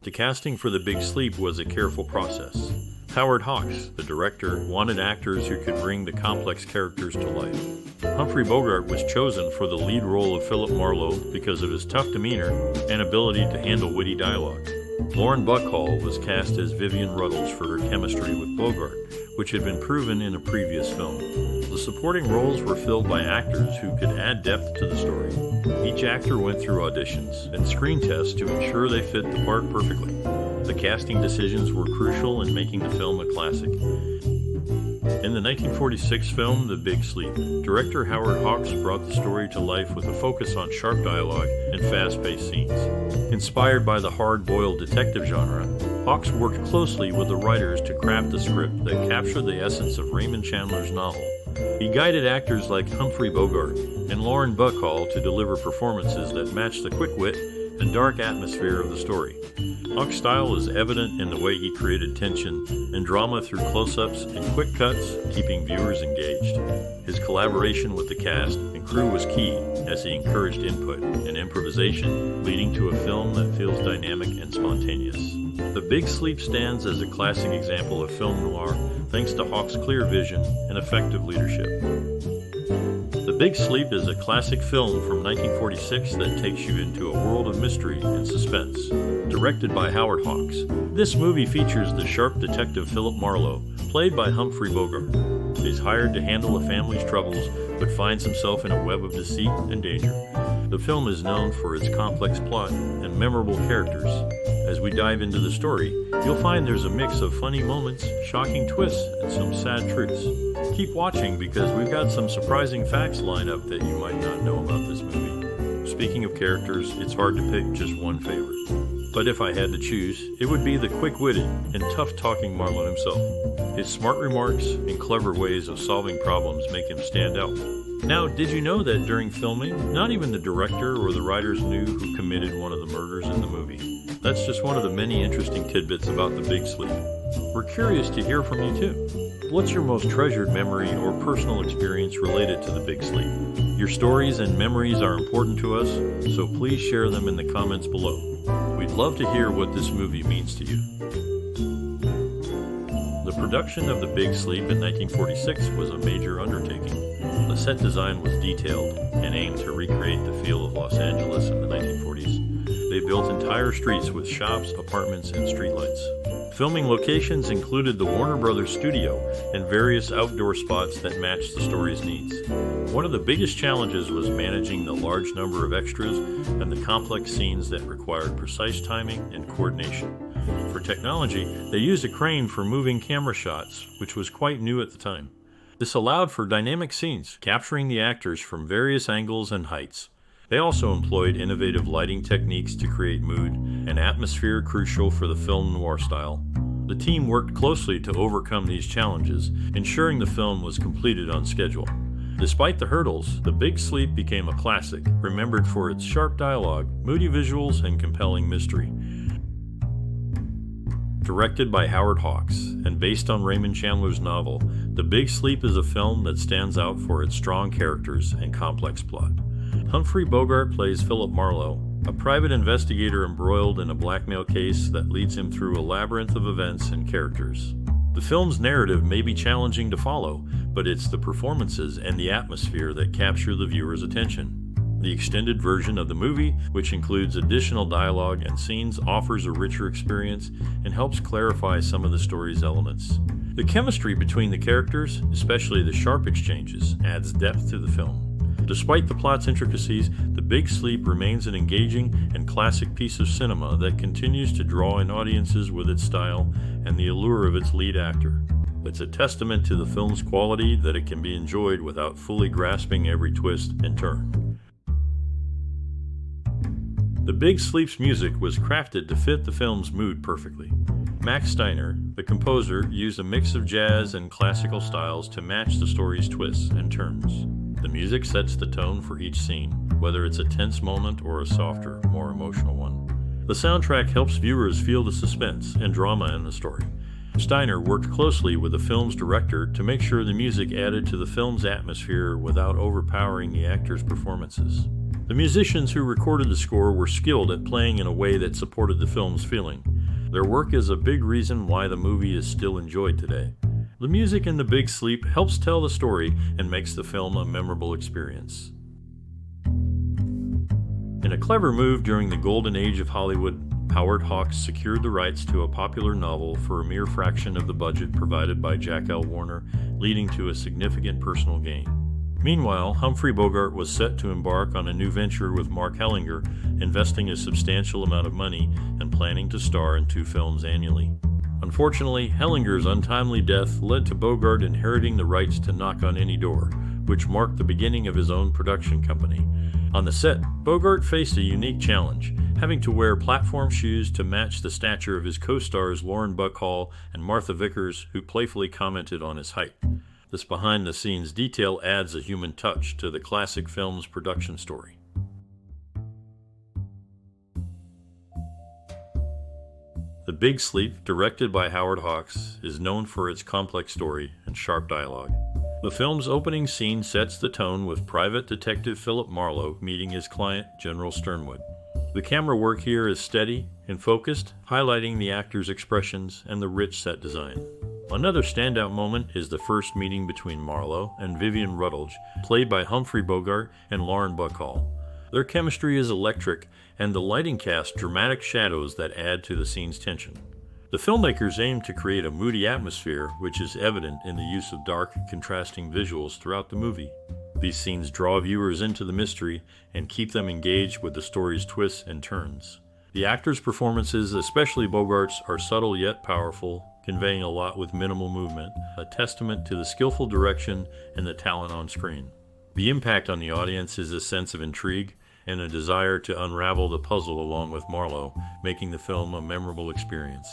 The casting for The Big Sleep was a careful process. Howard Hawks, the director, wanted actors who could bring the complex characters to life. Humphrey Bogart was chosen for the lead role of Philip Marlowe because of his tough demeanor and ability to handle witty dialogue. Lauren Bacall was cast as Vivian Rutledge for her chemistry with Bogart, which had been proven in a previous film. The supporting roles were filled by actors who could add depth to the story. Each actor went through auditions and screen tests to ensure they fit the part perfectly. The casting decisions were crucial in making the film a classic. In the 1946 film, The Big Sleep, director Howard Hawks brought the story to life with a focus on sharp dialogue and fast-paced scenes. Inspired by the hard-boiled detective genre, Hawks worked closely with the writers to craft a script that captured the essence of Raymond Chandler's novel. He guided actors like Humphrey Bogart and Lauren Bacall to deliver performances that matched the quick wit and dark atmosphere of the story. Hawk's style is evident in the way he created tension and drama through close-ups and quick cuts, keeping viewers engaged. His collaboration with the cast and crew was key, as he encouraged input and improvisation, leading to a film that feels dynamic and spontaneous. The Big Sleep stands as a classic example of film noir, thanks to Hawks' clear vision and effective leadership. The Big Sleep is a classic film from 1946 that takes you into a world of mystery and suspense. Directed by Howard Hawks, this movie features the sharp detective Philip Marlowe, played by Humphrey Bogart. He's hired to handle a family's troubles, but finds himself in a web of deceit and danger. The film is known for its complex plot and memorable characters. As we dive into the story, you'll find there's a mix of funny moments, shocking twists, and some sad truths. Keep watching because we've got some surprising facts lined up that you might not know about this movie. Speaking of characters, it's hard to pick just one favorite. But if I had to choose, it would be the quick-witted and tough-talking Marlowe himself. His smart remarks and clever ways of solving problems make him stand out. Now, did you know that during filming, not even the director or the writers knew who committed one of the murders in the movie? That's just one of the many interesting tidbits about The Big Sleep. We're curious to hear from you too. What's your most treasured memory or personal experience related to The Big Sleep? Your stories and memories are important to us, so please share them in the comments below. We'd love to hear what this movie means to you. The production of The Big Sleep in 1946 was a major undertaking. The set design was detailed and aimed to recreate the feel of Los Angeles in the 1940s. They built entire streets with shops, apartments, and streetlights. Filming locations included the Warner Brothers studio and various outdoor spots that matched the story's needs. One of the biggest challenges was managing the large number of extras and the complex scenes that required precise timing and coordination. For technology, they used a crane for moving camera shots, which was quite new at the time. This allowed for dynamic scenes, capturing the actors from various angles and heights. They also employed innovative lighting techniques to create mood and atmosphere crucial for the film noir style. The team worked closely to overcome these challenges, ensuring the film was completed on schedule. Despite the hurdles, The Big Sleep became a classic, remembered for its sharp dialogue, moody visuals, and compelling mystery. Directed by Howard Hawks and based on Raymond Chandler's novel, The Big Sleep is a film that stands out for its strong characters and complex plot. Humphrey Bogart plays Philip Marlowe, a private investigator embroiled in a blackmail case that leads him through a labyrinth of events and characters. The film's narrative may be challenging to follow, but it's the performances and the atmosphere that capture the viewer's attention. The extended version of the movie, which includes additional dialogue and scenes, offers a richer experience and helps clarify some of the story's elements. The chemistry between the characters, especially the sharp exchanges, adds depth to the film. Despite the plot's intricacies, The Big Sleep remains an engaging and classic piece of cinema that continues to draw in audiences with its style and the allure of its lead actor. It's a testament to the film's quality that it can be enjoyed without fully grasping every twist and turn. The Big Sleep's music was crafted to fit the film's mood perfectly. Max Steiner, the composer, used a mix of jazz and classical styles to match the story's twists and turns. The music sets the tone for each scene, whether it's a tense moment or a softer, more emotional one. The soundtrack helps viewers feel the suspense and drama in the story. Steiner worked closely with the film's director to make sure the music added to the film's atmosphere without overpowering the actors' performances. The musicians who recorded the score were skilled at playing in a way that supported the film's feeling. Their work is a big reason why the movie is still enjoyed today. The music in The Big Sleep helps tell the story and makes the film a memorable experience. In a clever move during the golden age of Hollywood, Howard Hawks secured the rights to a popular novel for a mere fraction of the budget provided by Jack L. Warner, leading to a significant personal gain. Meanwhile, Humphrey Bogart was set to embark on a new venture with Mark Hellinger, investing a substantial amount of money and planning to star in 2 films annually. Unfortunately, Hellinger's untimely death led to Bogart inheriting the rights to Knock on Any Door, which marked the beginning of his own production company. On the set, Bogart faced a unique challenge, having to wear platform shoes to match the stature of his co-stars Lauren Bacall and Martha Vickers, who playfully commented on his height. This behind-the-scenes detail adds a human touch to the classic film's production story. The Big Sleep, directed by Howard Hawks, is known for its complex story and sharp dialogue. The film's opening scene sets the tone with Private Detective Philip Marlowe meeting his client, General Sternwood. The camera work here is steady and focused, highlighting the actor's expressions and the rich set design. Another standout moment is the first meeting between Marlowe and Vivian Rutledge, played by Humphrey Bogart and Lauren Bacall. Their chemistry is electric, and the lighting casts dramatic shadows that add to the scene's tension. The filmmakers aim to create a moody atmosphere, which is evident in the use of dark, contrasting visuals throughout the movie. These scenes draw viewers into the mystery and keep them engaged with the story's twists and turns. The actors' performances, especially Bogart's, are subtle yet powerful, conveying a lot with minimal movement, a testament to the skillful direction and the talent on screen. The impact on the audience is a sense of intrigue and a desire to unravel the puzzle along with Marlowe, making the film a memorable experience.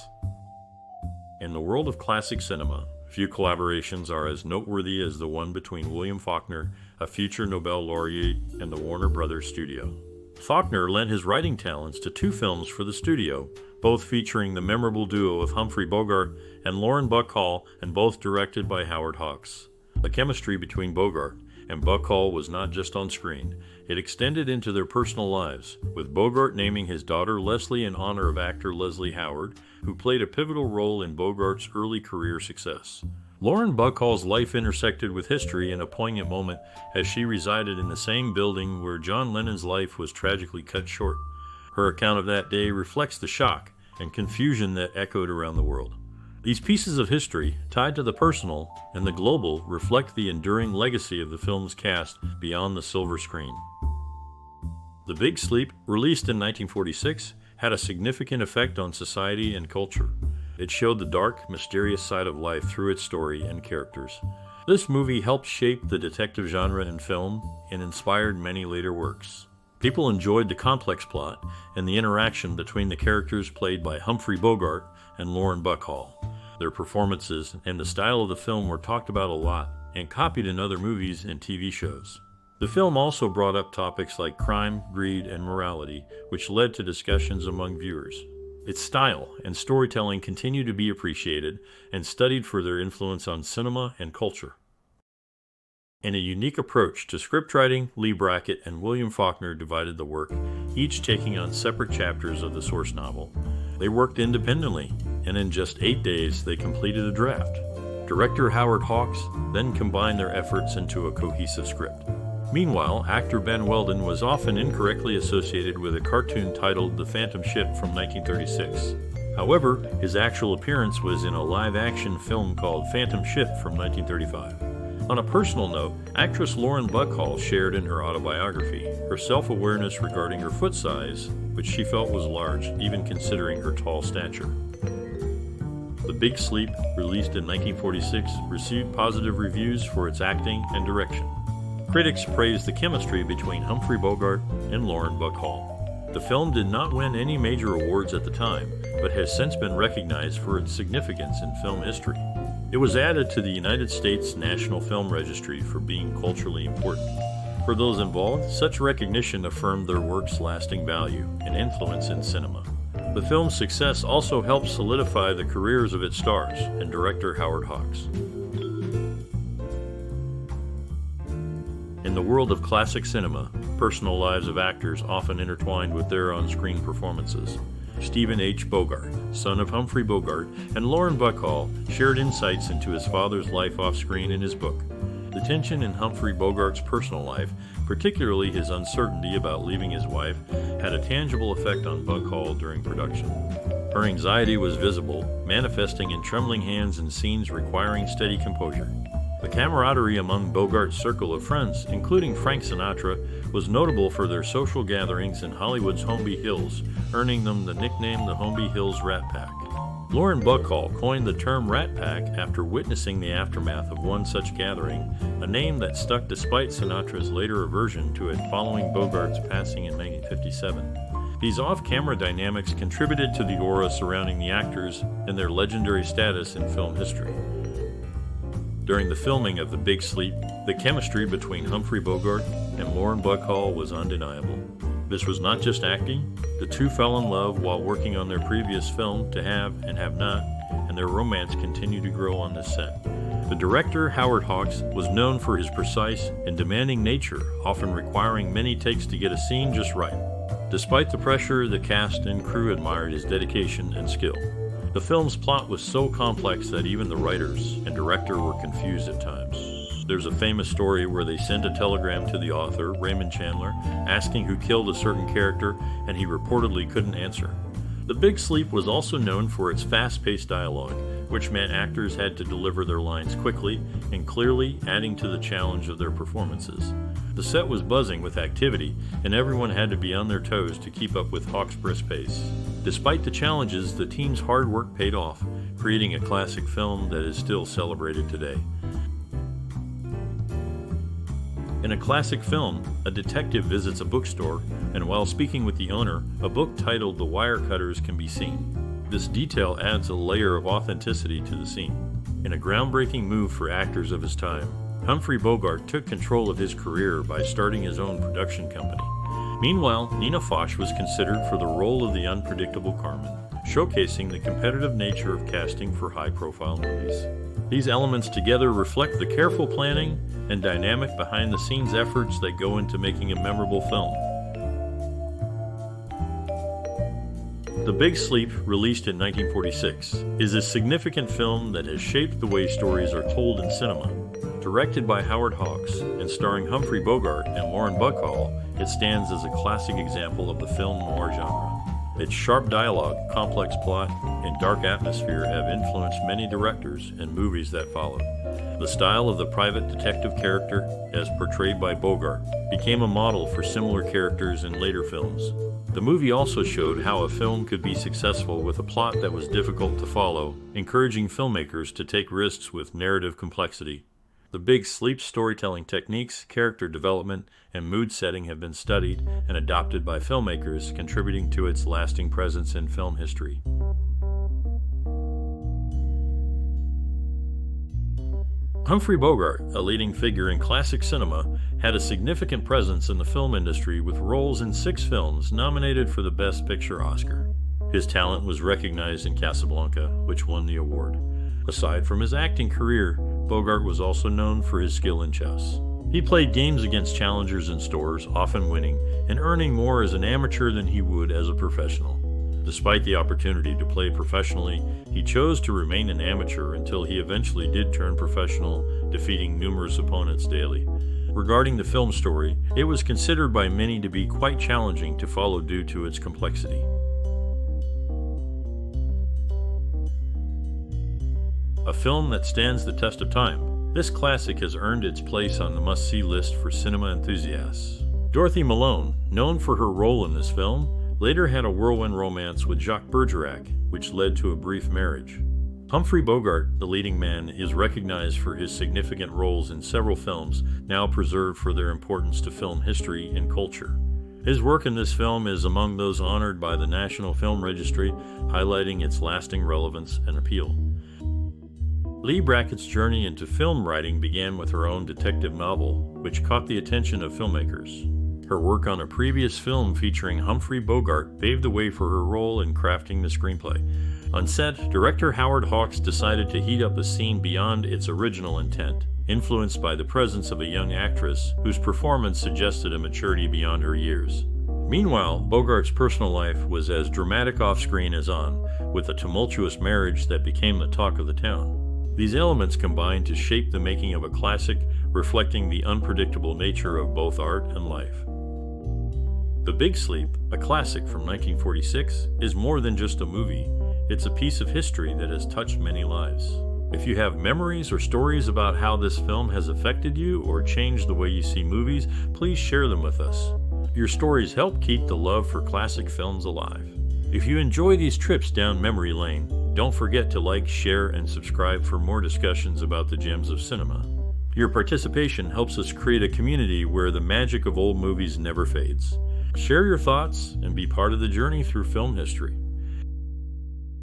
In the world of classic cinema, few collaborations are as noteworthy as the one between William Faulkner, a future Nobel laureate, and the Warner Brothers studio. Faulkner lent his writing talents to 2 films for the studio, both featuring the memorable duo of Humphrey Bogart and Lauren Bacall, and both directed by Howard Hawks. The chemistry between Bogart and Bacall was not just on screen, it extended into their personal lives, with Bogart naming his daughter Leslie in honor of actor Leslie Howard, who played a pivotal role in Bogart's early career success. Lauren Bacall's life intersected with history in a poignant moment as she resided in the same building where John Lennon's life was tragically cut short. Her account of that day reflects the shock and confusion that echoed around the world. These pieces of history, tied to the personal and the global, reflect the enduring legacy of the film's cast beyond the silver screen. The Big Sleep, released in 1946, had a significant effect on society and culture. It showed the dark, mysterious side of life through its story and characters. This movie helped shape the detective genre in film and inspired many later works. People enjoyed the complex plot and the interaction between the characters played by Humphrey Bogart and Lauren Bacall. Their performances and the style of the film were talked about a lot and copied in other movies and TV shows. The film also brought up topics like crime, greed, and morality, which led to discussions among viewers. Its style and storytelling continue to be appreciated and studied for their influence on cinema and culture. In a unique approach to scriptwriting, Lee Brackett and William Faulkner divided the work, each taking on separate chapters of the source novel. They worked independently, and in just 8 days they completed a draft. Director Howard Hawks then combined their efforts into a cohesive script. Meanwhile, actor Ben Weldon was often incorrectly associated with a cartoon titled The Phantom Ship from 1936. However, his actual appearance was in a live-action film called Phantom Ship from 1935. On a personal note, actress Lauren Bacall shared in her autobiography her self-awareness regarding her foot size, which she felt was large, even considering her tall stature. The Big Sleep, released in 1946, received positive reviews for its acting and direction. Critics praised the chemistry between Humphrey Bogart and Lauren Bacall. The film did not win any major awards at the time, but has since been recognized for its significance in film history. It was added to the United States National Film Registry for being culturally important. For those involved, such recognition affirmed their work's lasting value and influence in cinema. The film's success also helped solidify the careers of its stars and director Howard Hawks. In the world of classic cinema, personal lives of actors often intertwined with their on-screen performances. Stephen H. Bogart, son of Humphrey Bogart, and Lauren Bacall shared insights into his father's life off-screen in his book. The tension in Humphrey Bogart's personal life, particularly his uncertainty about leaving his wife, had a tangible effect on Bacall during production. Her anxiety was visible, manifesting in trembling hands in scenes requiring steady composure. The camaraderie among Bogart's circle of friends, including Frank Sinatra, was notable for their social gatherings in Hollywood's Holmby Hills, earning them the nickname the Holmby Hills Rat Pack. Lauren Bacall coined the term Rat Pack after witnessing the aftermath of one such gathering, a name that stuck despite Sinatra's later aversion to it following Bogart's passing in 1957. These off-camera dynamics contributed to the aura surrounding the actors and their legendary status in film history. During the filming of The Big Sleep, the chemistry between Humphrey Bogart and Lauren Bacall was undeniable. This was not just acting. The two fell in love while working on their previous film, To Have and Have Not, and their romance continued to grow on this set. The director, Howard Hawks, was known for his precise and demanding nature, often requiring many takes to get a scene just right. Despite the pressure, the cast and crew admired his dedication and skill. The film's plot was so complex that even the writers and director were confused at times. There's a famous story where they sent a telegram to the author, Raymond Chandler, asking who killed a certain character, and he reportedly couldn't answer. The Big Sleep was also known for its fast-paced dialogue, which meant actors had to deliver their lines quickly and clearly, adding to the challenge of their performances. The set was buzzing with activity, and everyone had to be on their toes to keep up with Hawks' brisk pace. Despite the challenges, the team's hard work paid off, creating a classic film that is still celebrated today. In a classic film, a detective visits a bookstore, and while speaking with the owner, a book titled The Wirecutters can be seen. This detail adds a layer of authenticity to the scene. In a groundbreaking move for actors of his time, Humphrey Bogart took control of his career by starting his own production company. Meanwhile, Nina Foch was considered for the role of the unpredictable Carmen, showcasing the competitive nature of casting for high-profile movies. These elements together reflect the careful planning and dynamic behind-the-scenes efforts that go into making a memorable film. The Big Sleep, released in 1946, is a significant film that has shaped the way stories are told in cinema. Directed by Howard Hawks and starring Humphrey Bogart and Lauren Bacall, it stands as a classic example of the film noir genre. Its sharp dialogue, complex plot, and dark atmosphere have influenced many directors and movies that followed. The style of the private detective character, as portrayed by Bogart, became a model for similar characters in later films. The movie also showed how a film could be successful with a plot that was difficult to follow, encouraging filmmakers to take risks with narrative complexity. The Big Sleep storytelling techniques, character development, and mood setting have been studied and adopted by filmmakers, contributing to its lasting presence in film history. Humphrey Bogart, a leading figure in classic cinema, had a significant presence in the film industry with roles in 6 films nominated for the Best Picture Oscar. His talent was recognized in Casablanca, which won the award. Aside from his acting career, Bogart was also known for his skill in chess. He played games against challengers in stores, often winning, and earning more as an amateur than he would as a professional. Despite the opportunity to play professionally, he chose to remain an amateur until he eventually did turn professional, defeating numerous opponents daily. Regarding the film story, it was considered by many to be quite challenging to follow due to its complexity. A film that stands the test of time, this classic has earned its place on the must-see list for cinema enthusiasts. Dorothy Malone, known for her role in this film, later had a whirlwind romance with Jacques Bergerac, which led to a brief marriage. Humphrey Bogart, the leading man, is recognized for his significant roles in several films, now preserved for their importance to film history and culture. His work in this film is among those honored by the National Film Registry, highlighting its lasting relevance and appeal. Lee Brackett's journey into film writing began with her own detective novel, which caught the attention of filmmakers. Her work on a previous film featuring Humphrey Bogart paved the way for her role in crafting the screenplay. On set, director Howard Hawks decided to heat up a scene beyond its original intent, influenced by the presence of a young actress whose performance suggested a maturity beyond her years. Meanwhile, Bogart's personal life was as dramatic off-screen as on, with a tumultuous marriage that became the talk of the town. These elements combined to shape the making of a classic, reflecting the unpredictable nature of both art and life. The Big Sleep, a classic from 1946, is more than just a movie. It's a piece of history that has touched many lives. If you have memories or stories about how this film has affected you or changed the way you see movies, please share them with us. Your stories help keep the love for classic films alive. If you enjoy these trips down memory lane, don't forget to like, share, and subscribe for more discussions about the gems of cinema. Your participation helps us create a community where the magic of old movies never fades. Share your thoughts and be part of the journey through film history.